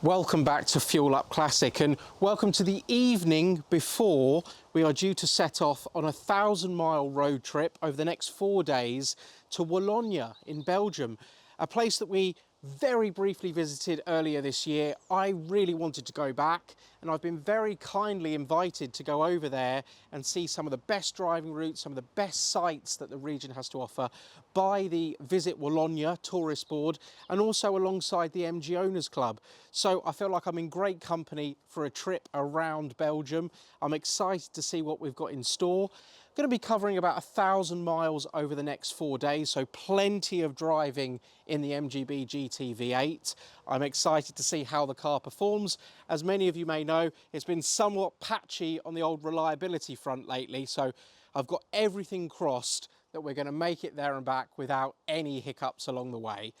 Welcome back to Fuel Up Classic, and welcome to the evening before we are due to set off on a 1,000-mile road trip over the next 4 days to Wallonia in Belgium, a place that we very briefly visited earlier this year. I really wanted to go back, and I've been very kindly invited to go over there and see some of the best driving routes, some of the best sights that the region has to offer by the Visit Wallonia tourist board, and also alongside the MG Owners Club. So I feel like I'm in great company for a trip around Belgium. I'm excited to see what we've got in store. Going to be covering about 1,000 miles over the next 4 days, so plenty of driving in the MGB GT V8. I'm excited to see how the car performs. As many of you may know, it's been somewhat patchy on the old reliability front lately, so I've got everything crossed that we're going to make it there and back without any hiccups along the way.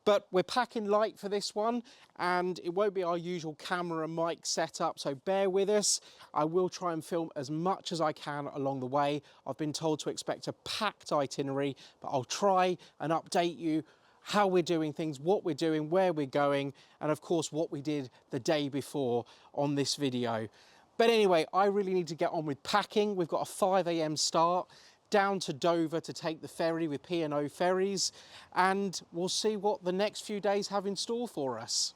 But we're packing light for this one, and it won't be our usual camera and mic setup, so bear with us. I will try and film as much as I can along the way. I've been told to expect a packed itinerary, but I'll try and update you how we're doing things, what we're doing, where we're going, and of course what we did the day before on this video. But anyway, I really need to get on with packing. We've got a 5 AM start down to Dover to take the ferry with P&O Ferries, and we'll see what the next few days have in store for us.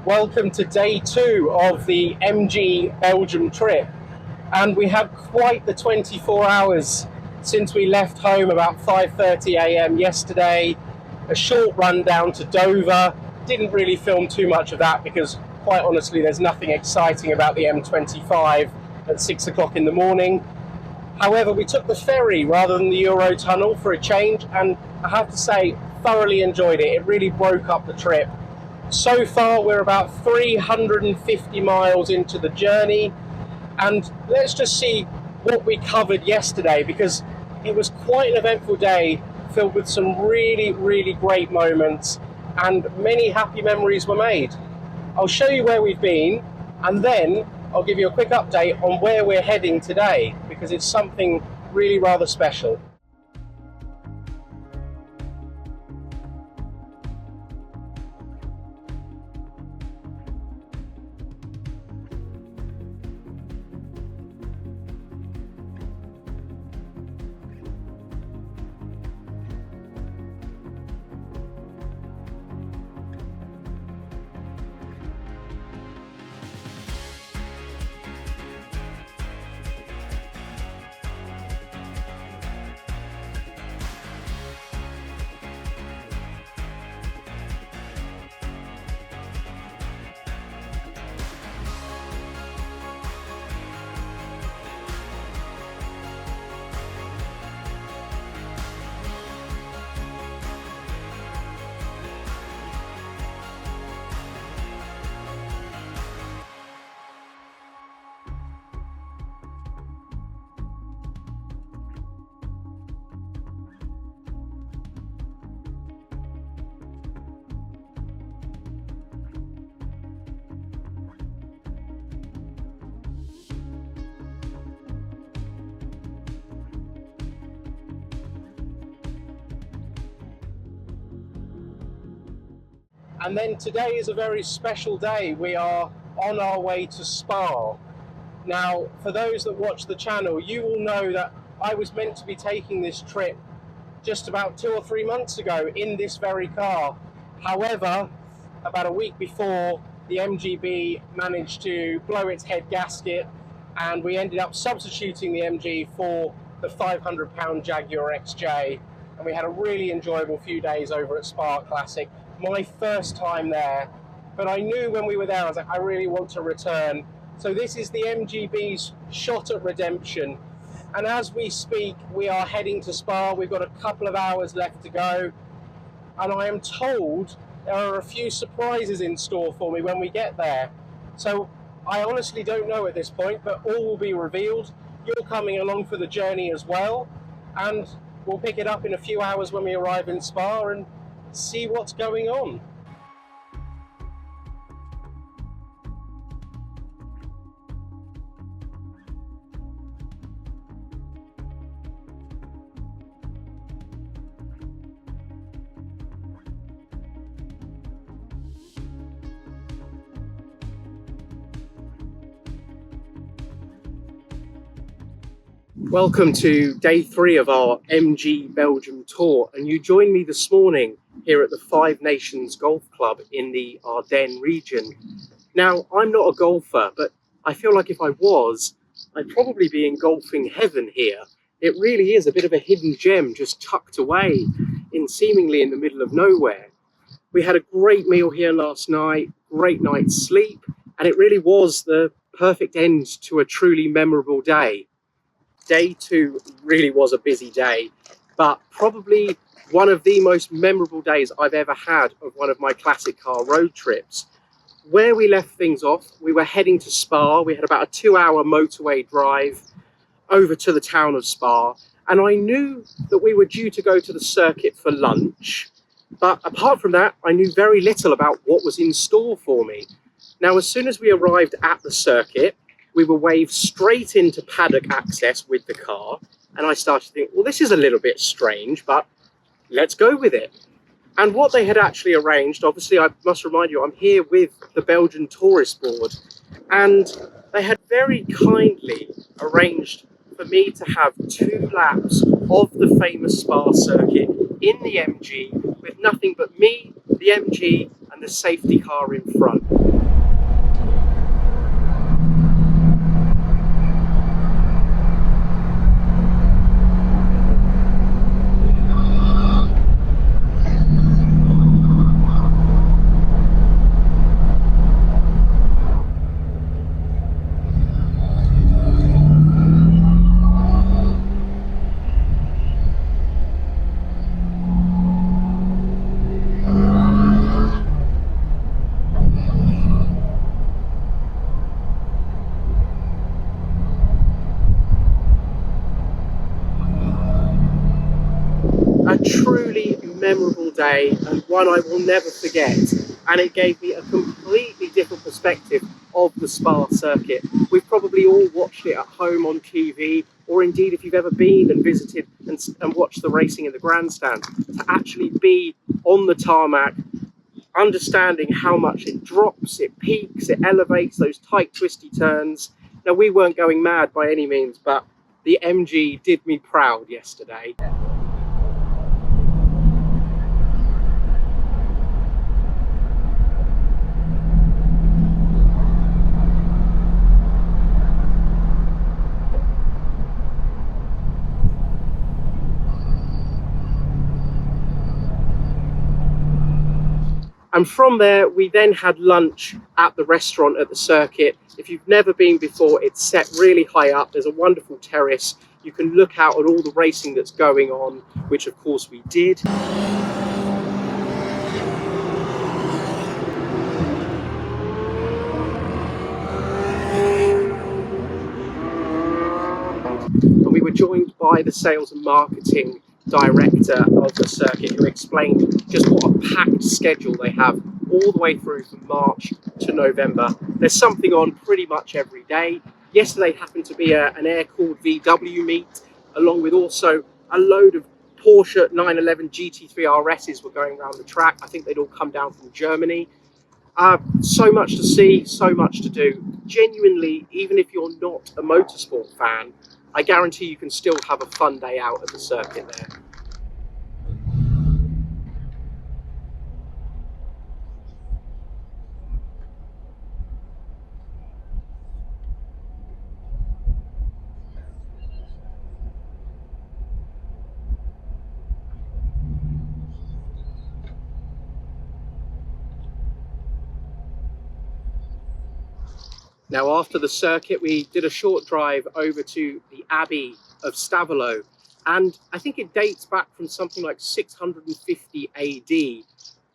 Welcome to day 2 of the MG Belgium trip, and we had quite the 24 hours since we left home about 5:30 AM yesterday. A short run down to Dover. Didn't really film too much of that because quite honestly there's nothing exciting about the M25 at 6 o'clock in the morning. However, we took the ferry rather than the Eurotunnel for a change, and I have to say thoroughly enjoyed it. It really broke up the trip. So far we're about 350 miles into the journey, and let's just see what we covered yesterday, because it was quite an eventful day filled with some really great moments, and many happy memories were made. I'll show you where we've been, and then I'll give you a quick update on where we're heading today, because it's something really rather special. And then today is a very special day. We are on our way to Spa. Now, for those that watch the channel, you will know that I was meant to be taking this trip just about 2 or 3 months ago in this very car. However, about a week before, the MGB managed to blow its head gasket, and we ended up substituting the MG for the £500 Jaguar XJ, and we had a really enjoyable few days over at Spa Classic. My first time there, but I knew when we were there, I was like, I really want to return. So this is the MGB's shot at redemption, and as we speak we are heading to Spa. We've got a couple of hours left to go, and I am told there are a few surprises in store for me when we get there. So I honestly don't know at this point, but all will be revealed. You're coming along for the journey as well, and we'll pick it up in a few hours when we arrive in Spa and see what's going on. Welcome to day 3 of our MG Belgium tour, and you joined me this morning here at the Five Nations Golf Club in the Ardennes region. Now, I'm not a golfer, but I feel like if I was, I'd probably be in golfing heaven here. It really is a bit of a hidden gem just tucked away seemingly in the middle of nowhere. We had a great meal here last night, great night's sleep, and it really was the perfect end to a truly memorable day. Day 2 really was a busy day, but probably one of the most memorable days I've ever had of one of my classic car road trips. Where we left things off, we were heading to Spa. We had about a 2-hour motorway drive over to the town of Spa, and I knew that we were due to go to the circuit for lunch, but apart from that, I knew very little about what was in store for me. Now, as soon as we arrived at the circuit, we were waved straight into paddock access with the car, and I started to think, well, this is a little bit strange, but let's go with it. And what they had actually arranged, obviously I must remind you, I'm here with the Belgian Tourist Board, and they had very kindly arranged for me to have 2 laps of the famous Spa circuit in the MG with nothing but me, the MG, and the safety car in front. A truly memorable day, and one I will never forget, and it gave me a completely different perspective of the Spa circuit. We've probably all watched it at home on TV, or indeed if you've ever been and visited and watched the racing in the grandstand. To actually be on the tarmac, understanding how much it drops, it peaks, it elevates, those tight twisty turns. Now, we weren't going mad by any means, but the MG did me proud yesterday. And from there, we then had lunch at the restaurant at the circuit. If you've never been before, it's set really high up. There's a wonderful terrace. You can look out at all the racing that's going on, which of course we did. And we were joined by the sales and marketing director of the circuit, who explained just what a packed schedule they have all the way through from March to November. There's something on pretty much every day. Yesterday happened to be an air-cooled VW meet, along with also a load of Porsche 911 GT3 RSs were going around the track. I think they'd all come down from Germany. So much to see, so much to do. Genuinely, even if you're not a motorsport fan, I guarantee you can still have a fun day out at the circuit there. Now, after the circuit, we did a short drive over to the Abbey of Stavelot, and I think it dates back from something like 650 AD.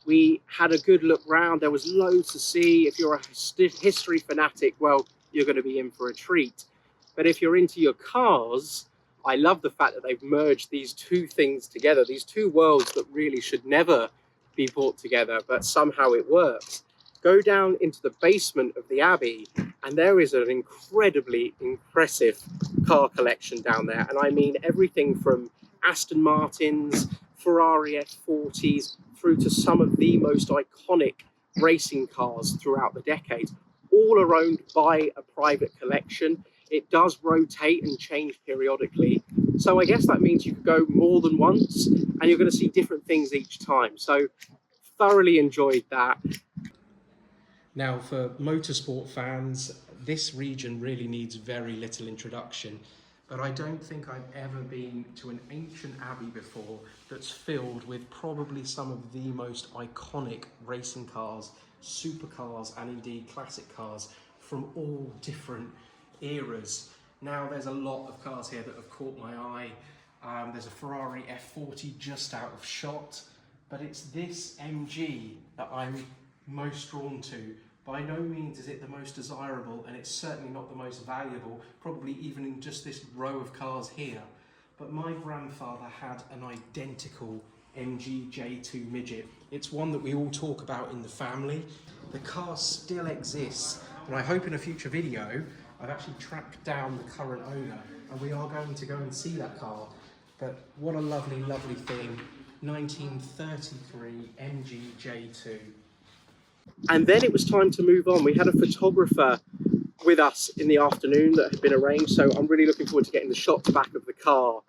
We had a good look round. There was loads to see. If you're a history fanatic, well, you're going to be in for a treat. But if you're into your cars, I love the fact that they've merged these 2 things together, these 2 worlds that really should never be brought together, but somehow it works. Go down into the basement of the Abbey, and there is an incredibly impressive car collection down there. And I mean everything from Aston Martins, Ferrari F40s, through to some of the most iconic racing cars throughout the decades. All are owned by a private collection. it does rotate and change periodically. So I guess that means you could go more than once and you're going to see different things each time. So thoroughly enjoyed that. Now, for motorsport fans, this region really needs very little introduction, but I don't think I've ever been to an ancient abbey before that's filled with probably some of the most iconic racing cars, supercars, and indeed classic cars from all different eras. Now, there's a lot of cars here that have caught my eye. There's a Ferrari F40 just out of shot, but it's this MG that I'm most drawn to. By no means is it the most desirable, and it's certainly not the most valuable, probably even in just this row of cars here. But my grandfather had an identical MG J2 midget. It's one that we all talk about in the family. The car still exists, and I hope in a future video I've actually tracked down the current owner, and we are going to go and see that car. But what a lovely, lovely thing. 1933 MG J2. And then it was time to move on. We had a photographer with us in the afternoon that had been arranged, so I'm really looking forward to getting the shots back of the car.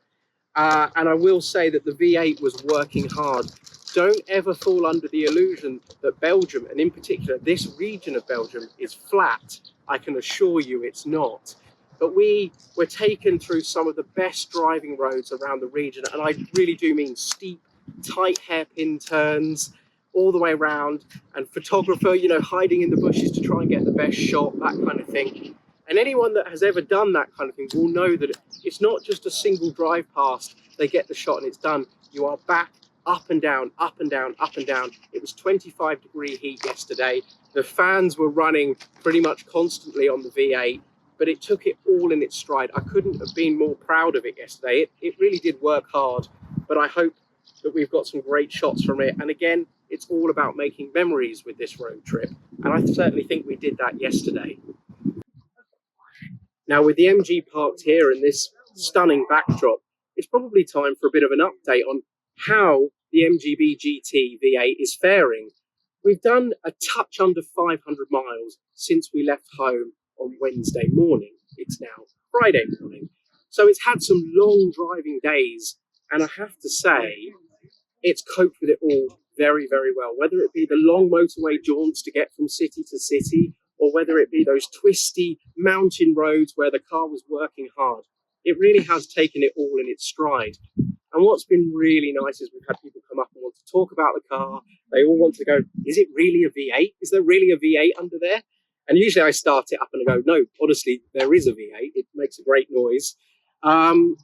And I will say that the V8 was working hard. Don't ever fall under the illusion that Belgium, and in particular this region of Belgium, is flat. I can assure you it's not. But we were taken through some of the best driving roads around the region, and I really do mean steep, tight hairpin turns all the way around, and photographer, you know, hiding in the bushes to try and get the best shot, that kind of thing. And anyone that has ever done that kind of thing will know that it's not just a single drive past, they get the shot and it's done. You are back, up and down, up and down, up and down. It was 25-degree heat yesterday. The fans were running pretty much constantly on the V8, but it took it all in its stride. I couldn't have been more proud of it yesterday. It really did work hard, but I hope that we've got some great shots from it. And again, it's all about making memories with this road trip. And I certainly think we did that yesterday. Now, with the MG parked here in this stunning backdrop, it's probably time for a bit of an update on how the MGB GT V8 is faring. We've done a touch under 500 miles since we left home on Wednesday morning. It's now Friday morning. So it's had some long driving days, and I have to say, it's coped with it all very, very well. Whether it be the long motorway jaunts to get from city to city, or whether it be those twisty mountain roads where the car was working hard, it really has taken it all in its stride. And what's been really nice is we've had people come up and want to talk about the car. They all want to go, is it really a V8? Is there really a V8 under there? And usually I start it up and I go, no, honestly, there is a V8. It makes a great noise. And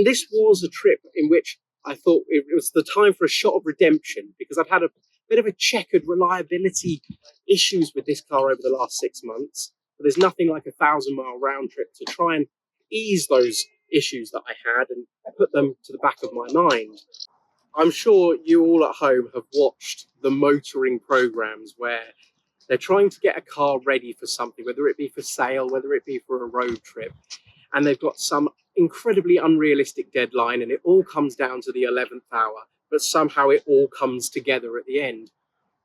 this was a trip in which I thought it was the time for a shot of redemption, because I've had a bit of a checkered reliability issues with this car over the last 6 months. But there's nothing like a 1,000-mile round trip to try and ease those issues that I had and put them to the back of my mind. I'm sure you all at home have watched the motoring programs where they're trying to get a car ready for something, whether it be for sale, whether it be for a road trip, and they've got some incredibly unrealistic deadline, and it all comes down to the 11th hour, but somehow it all comes together at the end.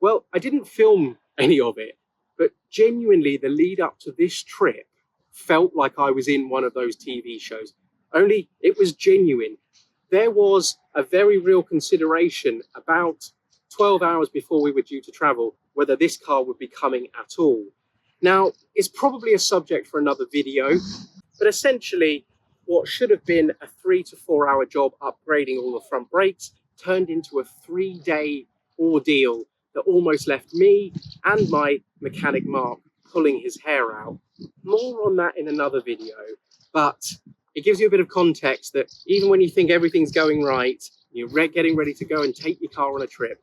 Well, I didn't film any of it, but genuinely the lead up to this trip felt like I was in one of those TV shows, only it was genuine. There was a very real consideration about 12 hours before we were due to travel whether this car would be coming at all. Now, it's probably a subject for another video, but essentially what should have been a 3 to 4 hour job upgrading all the front brakes turned into a 3-day ordeal that almost left me and my mechanic Mark pulling his hair out. More on that in another video, but it gives you a bit of context that even when you think everything's going right, you're getting ready to go and take your car on a trip,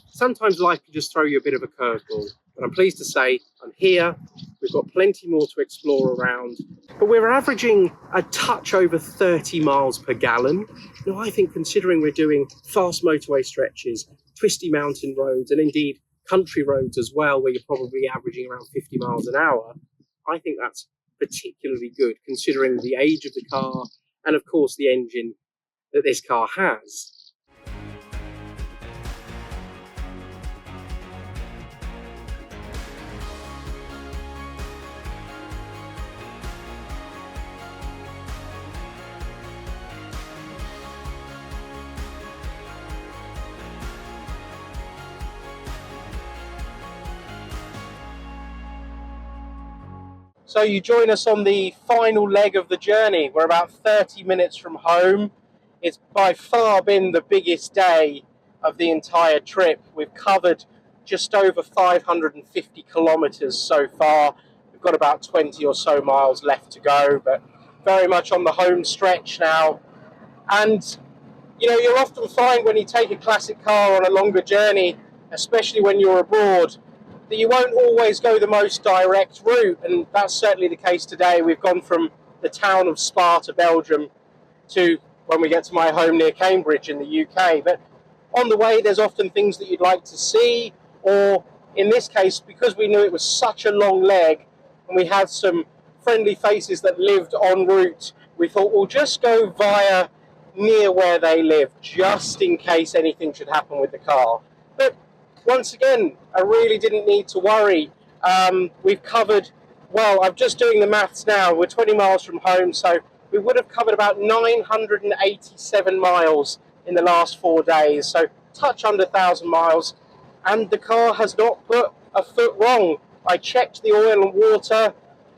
sometimes life can just throw you a bit of a curveball. But I'm pleased to say I'm here. We've got plenty more to explore around, but we're averaging a touch over 30 miles per gallon. Now, I think considering we're doing fast motorway stretches, twisty mountain roads, and indeed country roads as well, where you're probably averaging around 50 miles an hour, I think that's particularly good considering the age of the car and of course the engine that this car has. So you join us on the final leg of the journey. We're about 30 minutes from home. It's by far been the biggest day of the entire trip. We've covered just over 550 kilometers so far. We've got about 20 or so miles left to go, but very much on the home stretch now. And you know, you'll often find when you take a classic car on a longer journey, especially when you're abroad, that you won't always go the most direct route, and that's certainly the case today. We've gone from the town of Spa to Belgium to when we get to my home near Cambridge in the UK. But on the way, there's often things that you'd like to see, or in this case, because we knew it was such a long leg and we had some friendly faces that lived en route, we thought we'll just go via near where they live, just in case anything should happen with the car. But once again, I really didn't need to worry. We've covered, well, I'm just doing the maths now, we're 20 miles from home, so we would have covered about 987 miles in the last 4 days, so touch under 1,000 miles, and the car has not put a foot wrong. I checked the oil and water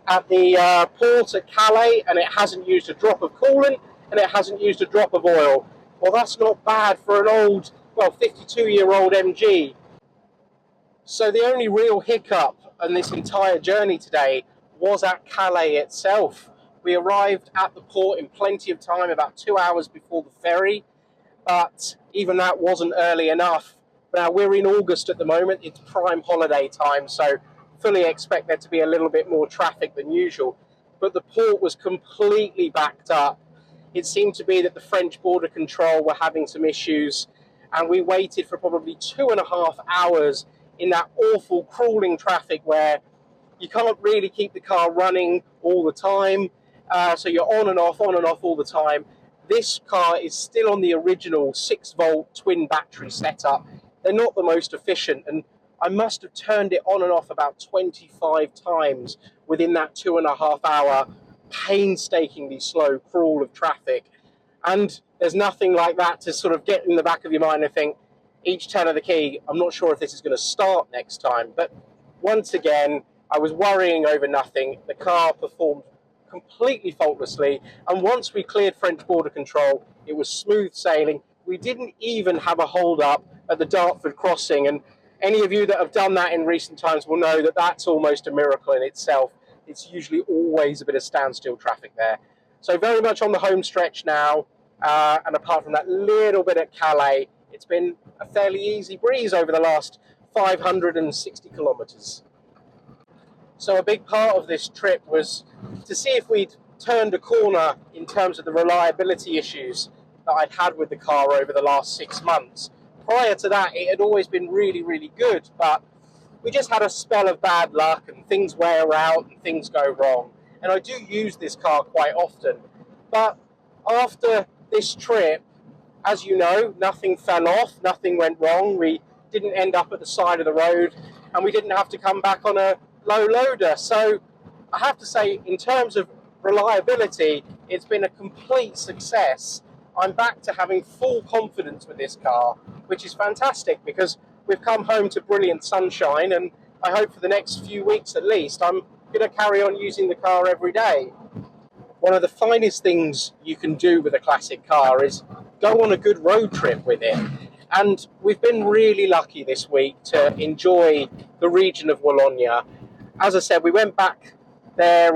at the port at Calais, and it hasn't used a drop of coolant, and it hasn't used a drop of oil. Well, that's not bad for an old, well, 52-year-old MG. So the only real hiccup on this entire journey today was at Calais itself. We arrived at the port in plenty of time, about 2 hours before the ferry, but even that wasn't early enough. Now, we're in August at the moment, it's prime holiday time, so fully expect there to be a little bit more traffic than usual. But the port was completely backed up. It seemed to be that the French border control were having some issues, and we waited for probably 2.5 hours in that awful crawling traffic where you can't really keep the car running all the time, so you're on and off all the time. This car is still on the original 6-volt twin battery setup. They're not the most efficient, and I must have turned it on and off about 25 times within that 2.5 hour painstakingly slow crawl of traffic. And there's nothing like that to sort of get in the back of your mind and think, each turn of the key, I'm not sure if this is going to start next time. But once again, I was worrying over nothing. The car performed completely faultlessly, and once we cleared French border control, it was smooth sailing. We didn't even have a hold up at the Dartford crossing, and any of you that have done that in recent times will know that that's almost a miracle in itself. It's usually always a bit of standstill traffic there. So very much on the home stretch now, and apart from that little bit at Calais, it's been a fairly easy breeze over the last 560 kilometres. So a big part of this trip was to see if we'd turned a corner in terms of the reliability issues that I'd had with the car over the last 6 months. Prior to that, it had always been really, really good, but we just had a spell of bad luck and things wear out and things go wrong. And I do use this car quite often. But after this trip, as you know, nothing fell off, nothing went wrong. We didn't end up at the side of the road, and we didn't have to come back on a low loader. So I have to say, in terms of reliability, it's been a complete success. I'm back to having full confidence with this car, which is fantastic because we've come home to brilliant sunshine, and I hope for the next few weeks at least, I'm going to carry on using the car every day. One of the finest things you can do with a classic car is go on a good road trip with it. And we've been really lucky this week to enjoy the region of Wallonia. As I said, we went back there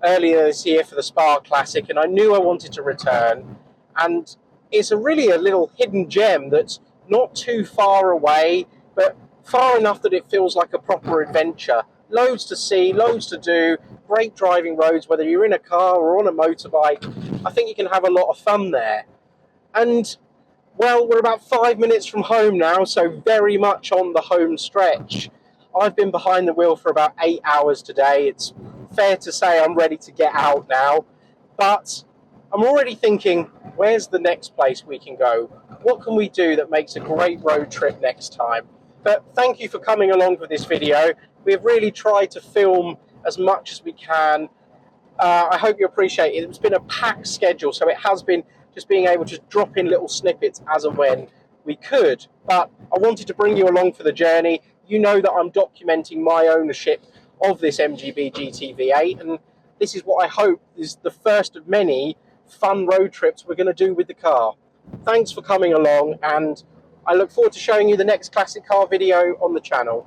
earlier this year for the Spa Classic, and I knew I wanted to return. And it's really a little hidden gem that's not too far away, but far enough that it feels like a proper adventure. Loads to see, loads to do, great driving roads, whether you're in a car or on a motorbike. I think you can have a lot of fun there. And, well, we're about 5 minutes from home now, so very much on the home stretch. I've been behind the wheel for about 8 hours today. It's fair to say I'm ready to get out now, but I'm already thinking, where's the next place we can go? What can we do that makes a great road trip next time? But thank you for coming along for this video. We've really tried to film as much as we can. I hope you appreciate it. It's been a packed schedule, so it has been just being able to drop in little snippets as and when we could. But I wanted to bring you along for the journey. You know that I'm documenting my ownership of this MGB GT V8, and this is what I hope is the first of many fun road trips we're going to do with the car. Thanks for coming along, and I look forward to showing you the next classic car video on the channel.